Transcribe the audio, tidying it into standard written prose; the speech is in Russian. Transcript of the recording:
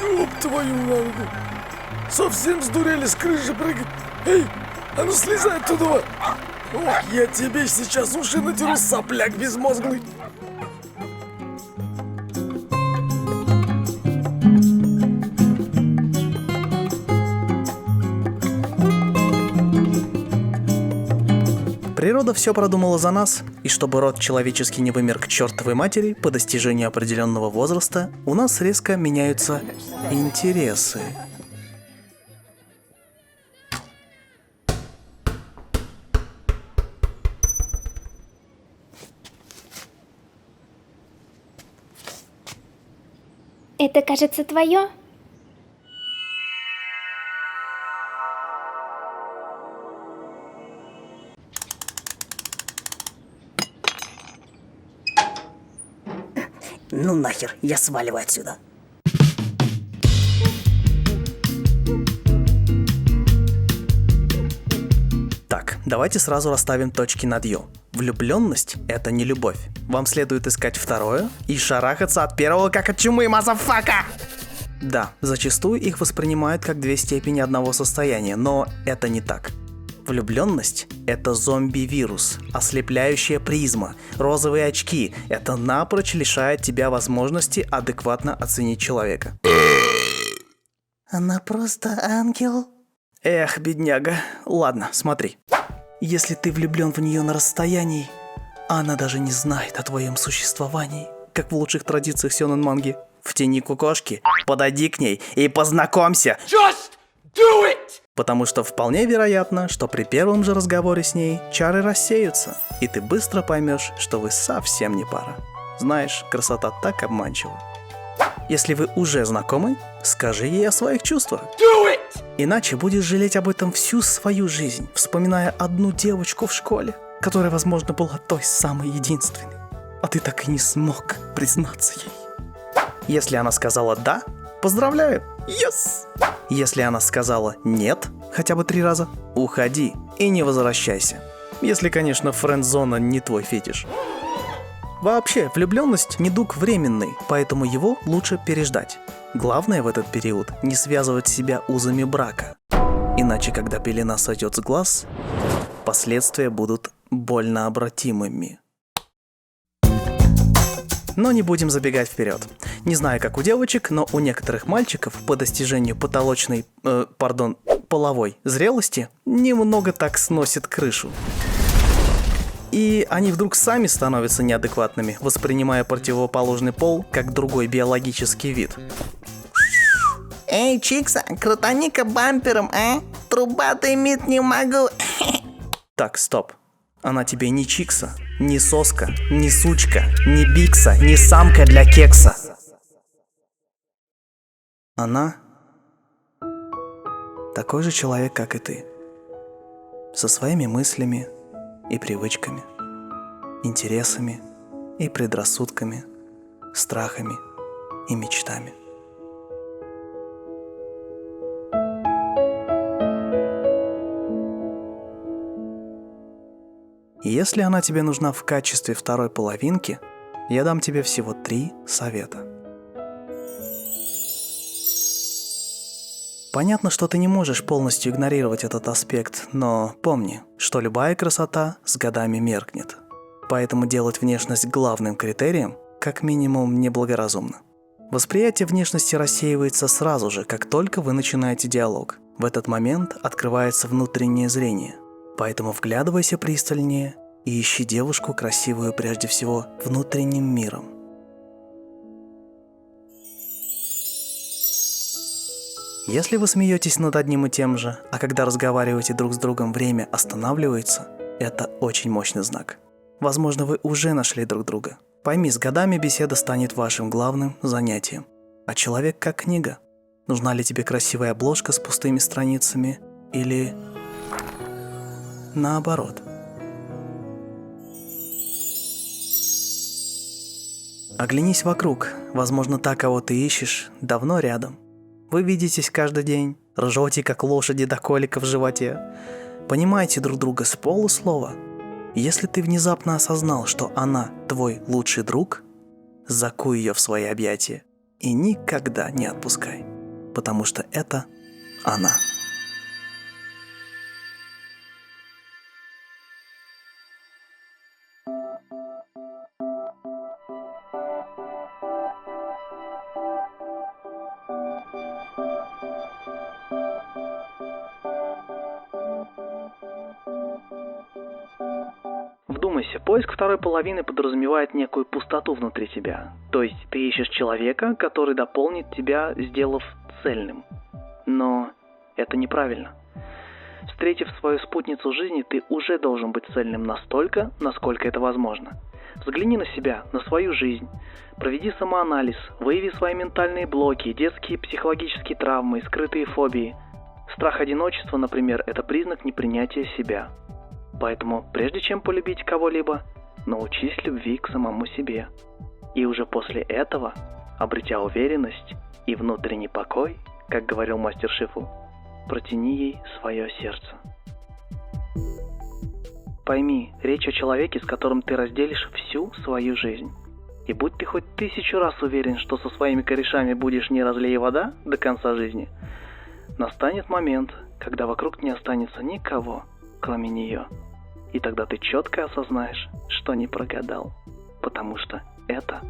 Ёб твою ногу! Совсем сдурели с крыши прыгать? Эй, а ну слезай оттуда! Ох, я тебе сейчас уши натеру, сопляк безмозглый! Природа все продумала за нас, и чтобы род человеческий не вымер к чертовой матери, по достижению определенного возраста у нас резко меняются интересы. Это, кажется, твое? Ну нахер, я сваливаю отсюда. Так, давайте сразу расставим точки над «ё». Влюбленность – это не любовь. Вам следует искать второе и шарахаться от первого, как от чумы, мазафака! Да, зачастую их воспринимают как две степени одного состояния, но это не так. Влюбленность – это зомби-вирус, ослепляющая призма, розовые очки. Это напрочь лишает тебя возможности адекватно оценить человека. Она просто ангел. Эх, бедняга. Ладно, смотри. Если ты влюблен в нее на расстоянии, она даже не знает о твоем существовании, как в лучших традициях сёнэн-манги. В тени кукошки подойди к ней и познакомься. Just do it! Потому что вполне вероятно, что при первом же разговоре с ней чары рассеются, и ты быстро поймешь, что вы совсем не пара. Знаешь, красота так обманчива. Если вы уже знакомы, скажи ей о своих чувствах. Do it! Иначе будешь жалеть об этом всю свою жизнь, вспоминая одну девочку в школе, которая, возможно, была той самой единственной, а ты так и не смог признаться ей. Если она сказала «да», поздравляю! Yes! Если она сказала «нет» хотя бы 3 раза, уходи и не возвращайся. Если, конечно, френд-зона не твой фетиш. Вообще, влюбленность – недуг временный, поэтому его лучше переждать. Главное в этот период – не связывать себя узами брака. Иначе, когда пелена сойдет с глаз, последствия будут больно обратимыми. Но не будем забегать вперед. Не знаю, как у девочек, но у некоторых мальчиков по достижению половой зрелости немного так сносит крышу. И они вдруг сами становятся неадекватными, воспринимая противоположный пол как другой биологический вид. Эй, Чикса, крутани-ка бампером, а? Трубатый мид не могу. Так, стоп. Она тебе не чикса, не соска, не сучка, не бикса, не самка для кекса. Она такой же человек, как и ты. Со своими мыслями и привычками, интересами и предрассудками, страхами и мечтами. Если она тебе нужна в качестве второй половинки, я дам тебе всего 3 совета. Понятно, что ты не можешь полностью игнорировать этот аспект, но помни, что любая красота с годами меркнет. Поэтому делать внешность главным критерием, как минимум, неблагоразумно. Восприятие внешности рассеивается сразу же, как только вы начинаете диалог. В этот момент открывается внутреннее зрение. Поэтому вглядывайся пристальнее и ищи девушку красивую прежде всего внутренним миром. Если вы смеетесь над одним и тем же, а когда разговариваете друг с другом, время останавливается, это очень мощный знак. Возможно, вы уже нашли друг друга. Пойми, с годами беседа станет вашим главным занятием. А человек как книга. Нужна ли тебе красивая обложка с пустыми страницами или наоборот? Оглянись вокруг. Возможно, та, кого ты ищешь, давно рядом. Вы видитесь каждый день, ржете, как лошади до колика в животе. Понимаете друг друга с полуслова. Если ты внезапно осознал, что она твой лучший друг, закуй ее в свои объятия и никогда не отпускай. потому что это она. Вдумайся, поиск второй половины подразумевает некую пустоту внутри тебя. То есть ты ищешь человека, который дополнит тебя, сделав цельным. Но это неправильно. Встретив свою спутницу жизни, ты уже должен быть цельным настолько, насколько это возможно. Взгляни на себя, на свою жизнь. Проведи самоанализ, выяви свои ментальные блоки, детские психологические травмы, скрытые фобии. Страх одиночества, например, это признак непринятия себя. Поэтому, прежде чем полюбить кого-либо, научись любви к самому себе. И уже после этого, обретя уверенность и внутренний покой, как говорил мастер Шифу, протяни ей свое сердце. Пойми, речь о человеке, с которым ты разделишь всю свою жизнь. И будь ты хоть 1000 раз уверен, что со своими корешами будешь не разлей вода до конца жизни, настанет момент, когда вокруг не останется никого, кроме нее. И тогда ты четко осознаешь, что не прогадал, потому что это